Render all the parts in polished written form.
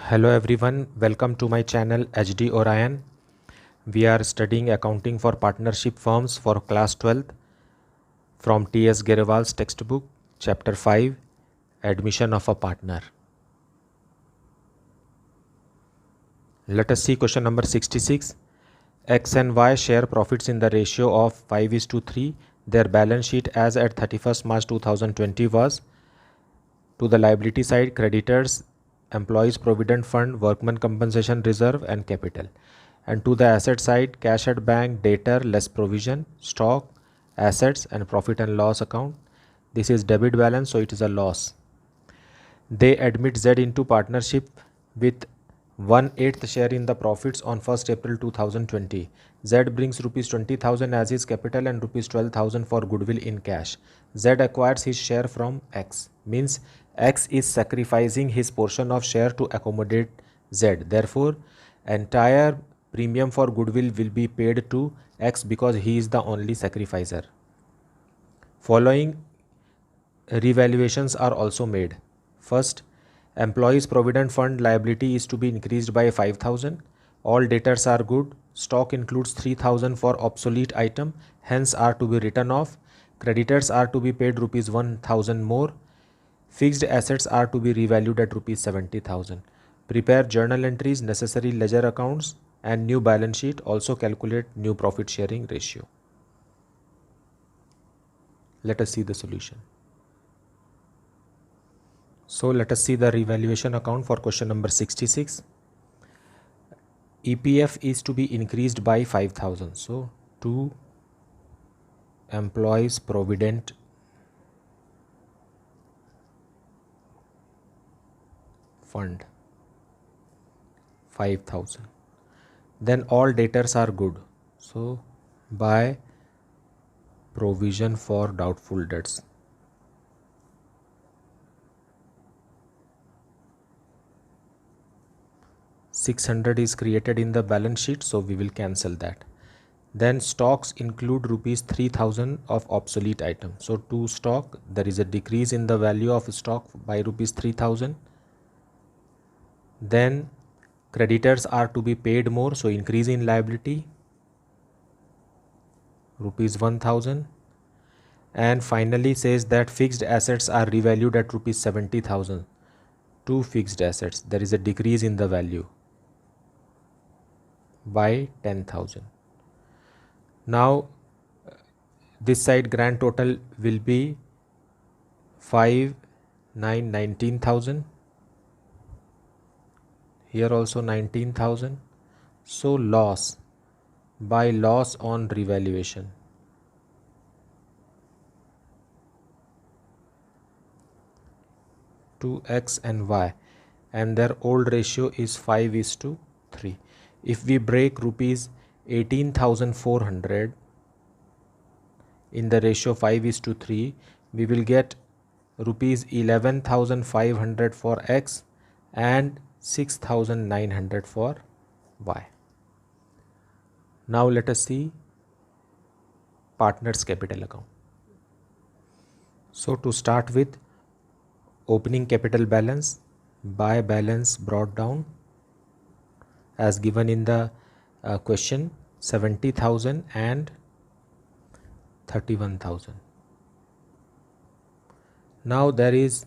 Hello everyone, welcome to my channel HD Orion. We are studying accounting for partnership firms for class 12th from T.S. Gerewal's textbook, chapter 5, admission of a partner. Let us see question number 66. X and Y share profits in the ratio of 5:3. Their balance sheet as at 31st March 2020 was: to the liability side, creditors, employees provident fund, workman compensation reserve and capital. And to the asset side, cash at bank, debtor less provision, stock, assets and profit and loss account. This is debit balance, so it is a loss. They admit Z into partnership with 1/8 share in the profits on 1st April 2020. Z brings rupees 20,000 as his capital and rupees 12,000 for goodwill in cash. Z acquires his share from X. Means X is sacrificing his portion of share to accommodate Z. Therefore, entire premium for goodwill will be paid to X because he is the only sacrificer. Following revaluations are also made. First, employees provident fund liability is to be increased by 5,000. All debtors are good. Stock includes 3,000 for obsolete item, hence are to be written off. Creditors are to be paid rupees 1,000 more. Fixed assets are to be revalued at rupees 70,000. Prepare journal entries, necessary ledger accounts and new balance sheet. Also calculate new profit sharing ratio. Let us see the solution. So let us see the revaluation account for question number 66. EPF is to be increased by 5,000. So to employees provident fund 5,000. Then all debtors are good. So by provision for doubtful debts. $600 is created in the balance sheet, so we will cancel that. Then stocks include rupees 3,000 of obsolete items. So to stock, there is a decrease in the value of stock by rupees 3,000. Then creditors are to be paid more, so increase in liability rupees 1,000. And finally says that fixed assets are revalued at rupees 70,000. Two fixed assets, there is a decrease in the value by 10,000. Now this side grand total will be 19,000. Here also 19,000. So loss by loss on revaluation. To X and Y, and their old ratio is 5:3. If we break rupees 18,400 in the ratio 5:3, we will get rupees 11,500 for X and 6,900 for Y. Now let us see partners capital account. So to start with, opening capital balance by balance brought down as given in the question, 70,000 and 31,000. Now there is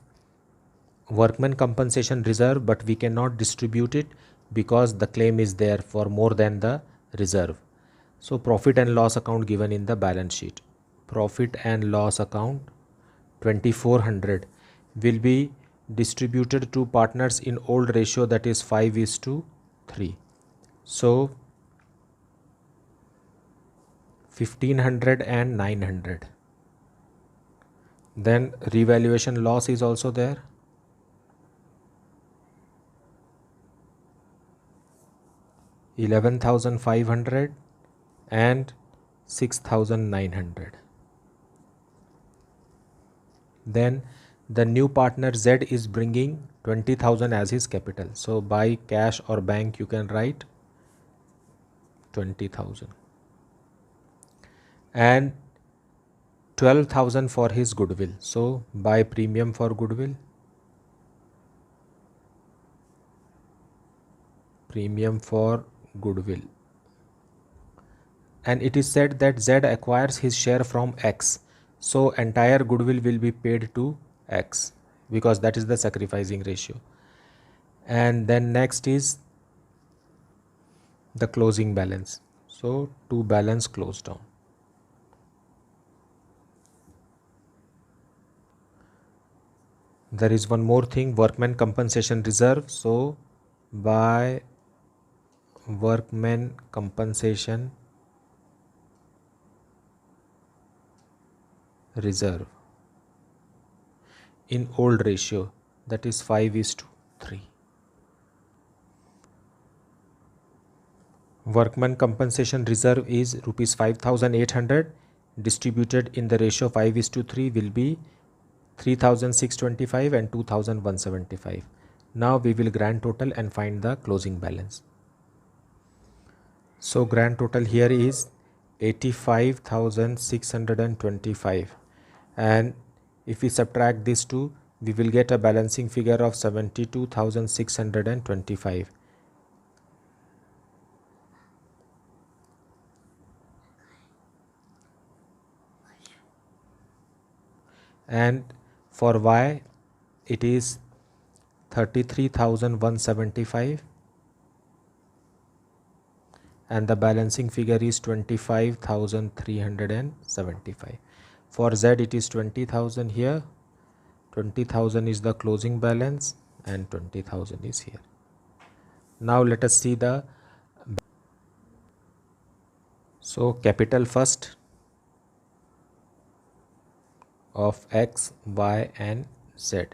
workman compensation reserve, but we cannot distribute it because the claim is there for more than the reserve. So profit and loss account given in the balance sheet. Profit and loss account 2,400 will be distributed to partners in old ratio, that is 5:3. So 1,500 and 900. Then revaluation loss is also there. 11,500 and 6,900. Then the new partner Z is bringing 20,000 as his capital. So by cash or bank you can write 20,000 and 12,000 for his goodwill. So by premium for goodwill premium for goodwill. And it is said that Z acquires his share from X. So entire goodwill will be paid to X because that is the sacrificing ratio. And then next is the closing balance. So to balance close down. There is one more thing, workman compensation reserve. So by workman compensation reserve in old ratio, that is 5:3. Workman compensation reserve is rupees 5,800 distributed in the ratio 5:3 will be 3,625 and 2,175. Now we will grand total and find the closing balance. So grand total here is 85,625, and if we subtract these two, we will get a balancing figure of 72,625. And for Y it is 33,175 and the balancing figure is 25,375. For Z it is 20,000 here, 20,000 is the closing balance and 20,000 is here. Now let us see the, so capital first of X, Y and Z.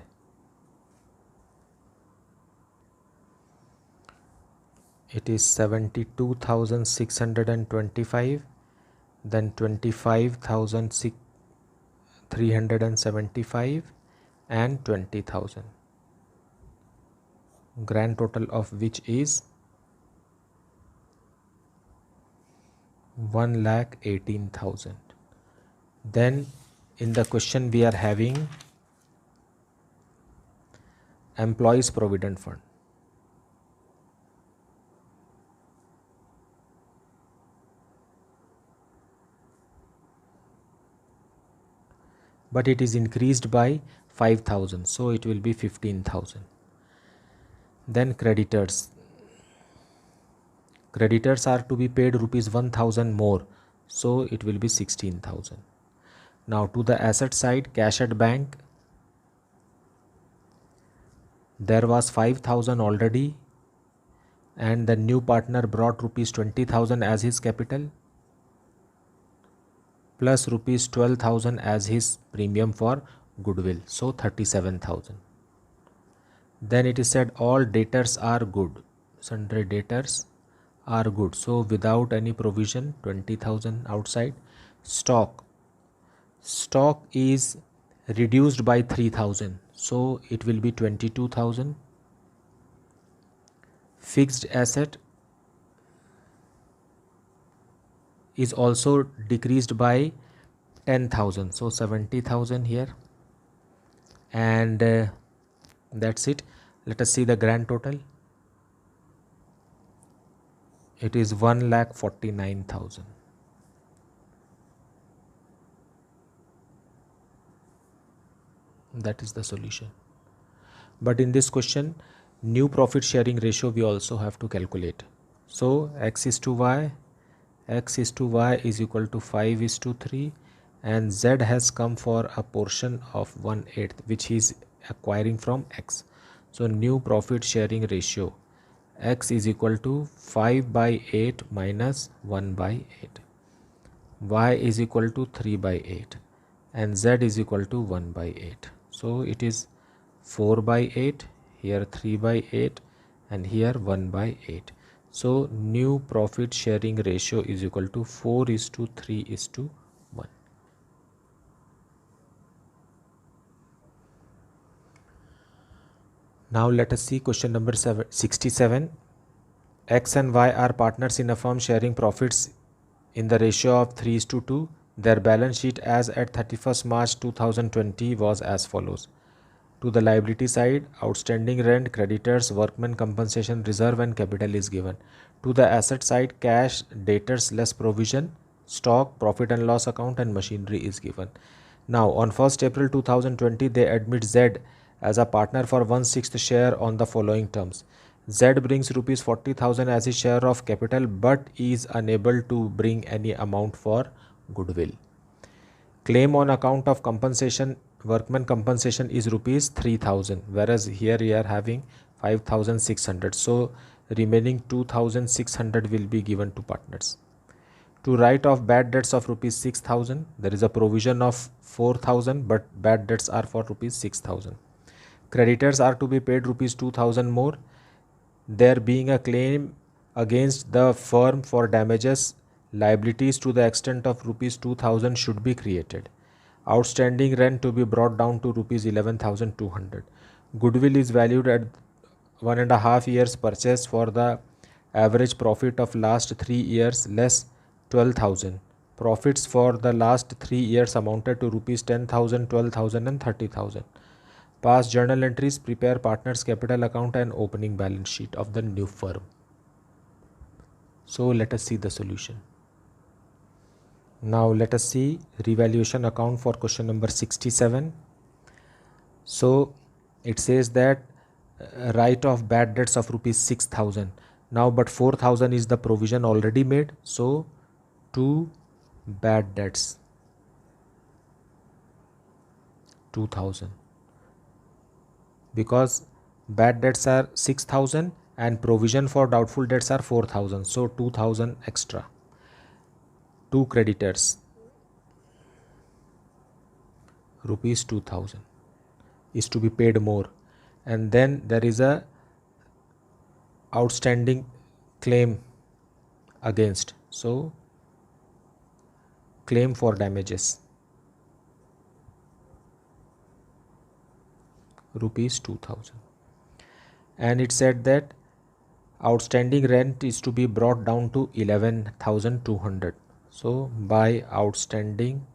It is 72,625, then 25,375 and 20,000. Grand total of which is 1,18,000. Then in the question we are having employees provident fund. But it is increased by 5,000, so it will be 15,000. Then creditors. Creditors are to be paid rupees 1,000 more, so it will be 16,000. Now to the asset side, cash at bank, there was 5,000 already, and the new partner brought rupees 20,000 as his capital, plus rupees 12,000 as his premium for goodwill, so 37,000. Then it is said all debtors are good, sundry debtors are good, so without any provision 20,000 outside. Stock is reduced by 3,000, so it will be 22,000. Fixed asset is also decreased by 10,000, so 70,000 here, and that's it. Let us see the grand total. It is 1,49,000. That is the solution. But in this question, new profit sharing ratio we also have to calculate. So X is to Y is equal to 5:3, and Z has come for a portion of 1/8 which he is acquiring from X. So new profit sharing ratio, X is equal to 5/8 minus 1/8. Y is equal to 3/8 and Z is equal to 1/8. So it is 4/8, here 3/8 and here 1/8. So new profit sharing ratio is equal to 4:3:1. Now let us see question number 67. X and Y are partners in a firm sharing profits in the ratio of 3:2. Their balance sheet as at 31st March 2020 was as follows. To the liability side, outstanding rent, creditors, workmen compensation reserve and capital is given. To the asset side, cash, debtors less provision, stock, profit and loss account and machinery is given. Now on 1st April 2020, they admit Z as a partner for 1/6 share on the following terms. Z brings rupees 40,000 as his share of capital but is unable to bring any amount for goodwill. Claim on account of compensation, workman compensation is rupees 3,000, whereas here we are having 5,600. So remaining 2,600 will be given to partners. To write off bad debts of rupees 6,000, there is a provision of 4,000, but bad debts are for rupees 6,000. Creditors are to be paid rupees 2,000 more. There being a claim against the firm for damages, liabilities to the extent of rupees 2,000 should be created. Outstanding rent to be brought down to rupees 11,200. Goodwill is valued at 1.5 years purchase for the average profit of last 3 years less 12,000. Profits for the last 3 years amounted to rupees 10,000, 12,000 and 30,000. Past journal entries, prepare partners capital account and opening balance sheet of the new firm. So let us see the solution. Now let us see revaluation account for question number 67. So it says that write off bad debts of rupees 6,000. Now but 4,000 is the provision already made. So 2 bad debts 2,000, because bad debts are 6,000 and provision for doubtful debts are 4,000, so 2,000 extra. 2 creditors rupees 2,000 is to be paid more, and then there is a outstanding claim against, so claim for damages rupees 2,000. And it said that outstanding rent is to be brought down to 11,200. So by outstanding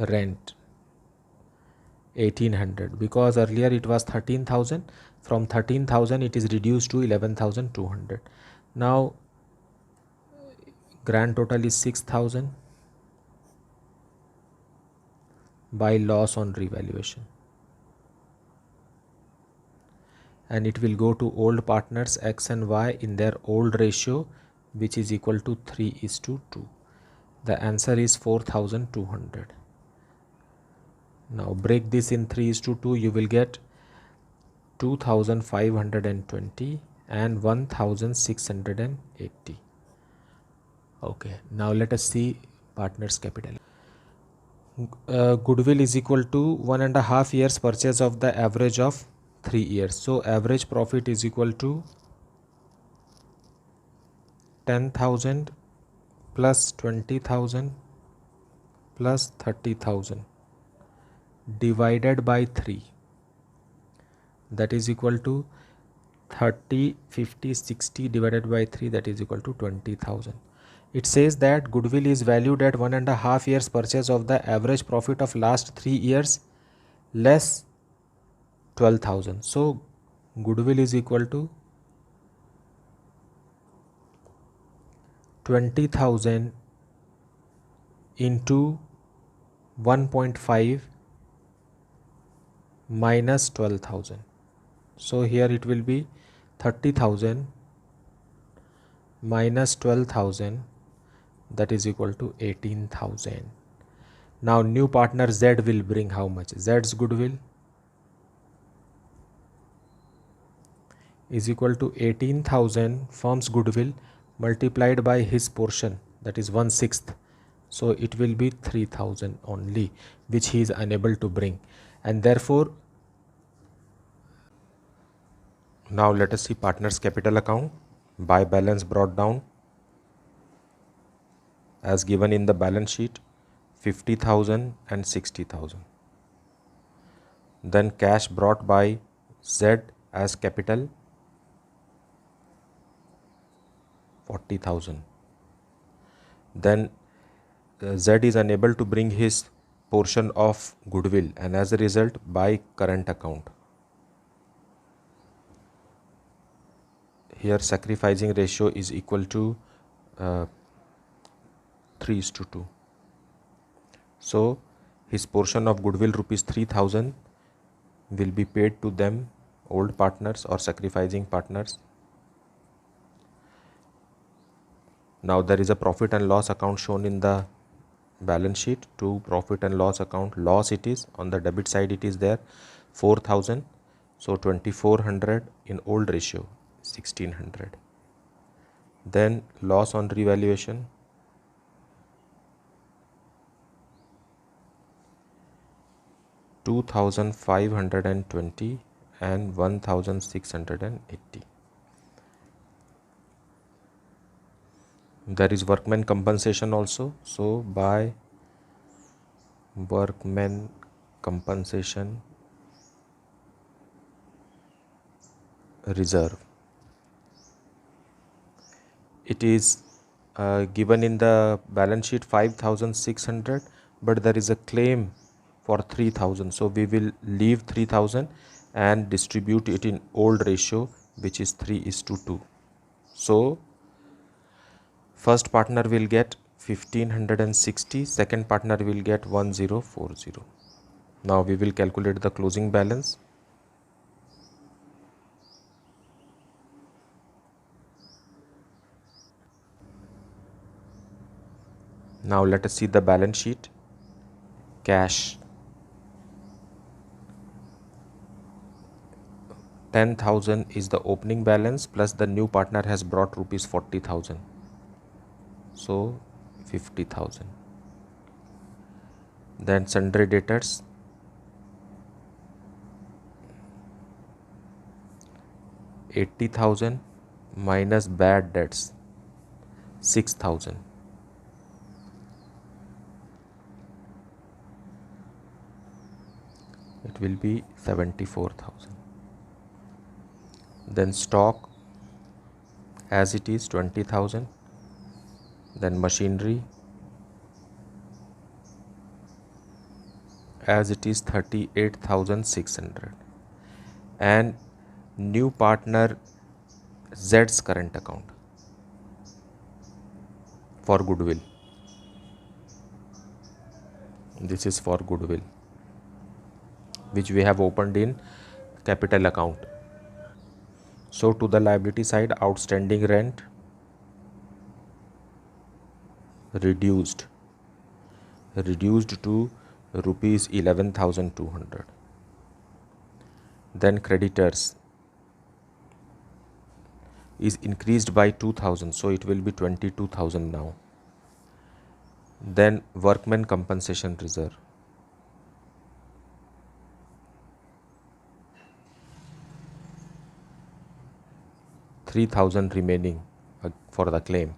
rent 1,800, because earlier it was 13,000. From 13,000 it is reduced to 11,200. Now grand total is 6,000 by loss on revaluation, and it will go to old partners X and Y in their old ratio, which is equal to 3:2. The answer is 4,200. Now break this in 3:2, you will get 2,520 and 1,680. Okay, now let us see partners capital. Goodwill is equal to 1.5 years purchase of the average of 3 years. So average profit is equal to 10,000 plus 20,000 plus 30,000 divided by 3, that is equal to 30, 50, 60 divided by 3, that is equal to 20,000. It says that goodwill is valued at 1.5 years purchase of the average profit of last 3 years less 12,000. So goodwill is equal to 20,000 into 1.5 minus 12,000. So here it will be 30,000 minus 12,000, that is equal to 18,000. Now new partner Z will bring how much? Z's goodwill is equal to 18,000 firm's goodwill multiplied by his portion, that is 1/6. So it will be 3,000 only, which he is unable to bring, and therefore now let us see partners capital account by balance brought down as given in the balance sheet 50,000 and 60,000. Then cash brought by Z as capital 40,000. Then Z is unable to bring his portion of goodwill, and as a result buy current account. Here sacrificing ratio is equal to 3:2. So his portion of goodwill rupees 3000 will be paid to them, old partners or sacrificing partners. Now there is a profit and loss account shown in the balance sheet. To profit and loss account, loss it is on the debit side, it is there 4000, so 2400 in old ratio 1600. Then loss on revaluation, $2,520 and 1,680. There is workman compensation also. So by workman compensation reserve, it is given in the balance sheet 5,600, but there is a claim for 3,000, so we will leave 3,000 and distribute it in old ratio, which is 3:2. So first partner will get 1560, second partner will get 1040. Now we will calculate the closing balance. Now let us see the balance sheet. Cash 10,000 is the opening balance, plus the new partner has brought rupees 40,000, so 50,000. Then sundry debtors, 80,000 minus bad debts 6,000. It will be 74,000. Then stock as it is 20,000. Then machinery as it is 38,600. And new partner Z's current account for goodwill. This is for goodwill, which we have opened in capital account. So to the liability side, outstanding rent reduced to rupees 11,200. Then creditors is increased by 2,000, so it will be 22,000 now. Then workman compensation reserve, $3,000 remaining for the claim.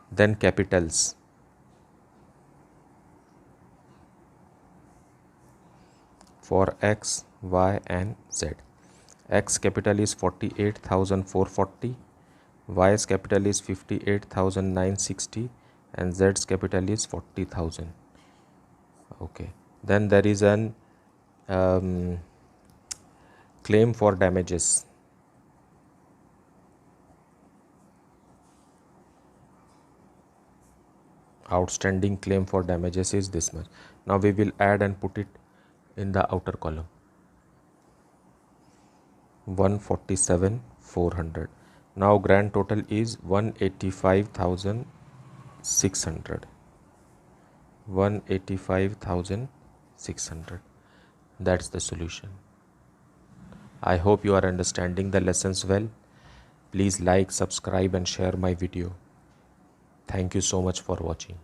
Then capitals, for X, Y and Z. X capital is 48,440, Y's capital is 58,960 and Z's capital is 40,000. Okay. Then there is an claim for damages. Outstanding claim for damages is this much. Now we will add and put it in the outer column. 147,400. Now grand total is 185,600. 185,600. That's the solution. I hope you are understanding the lessons well. Please like, subscribe and share my video. Thank you so much for watching.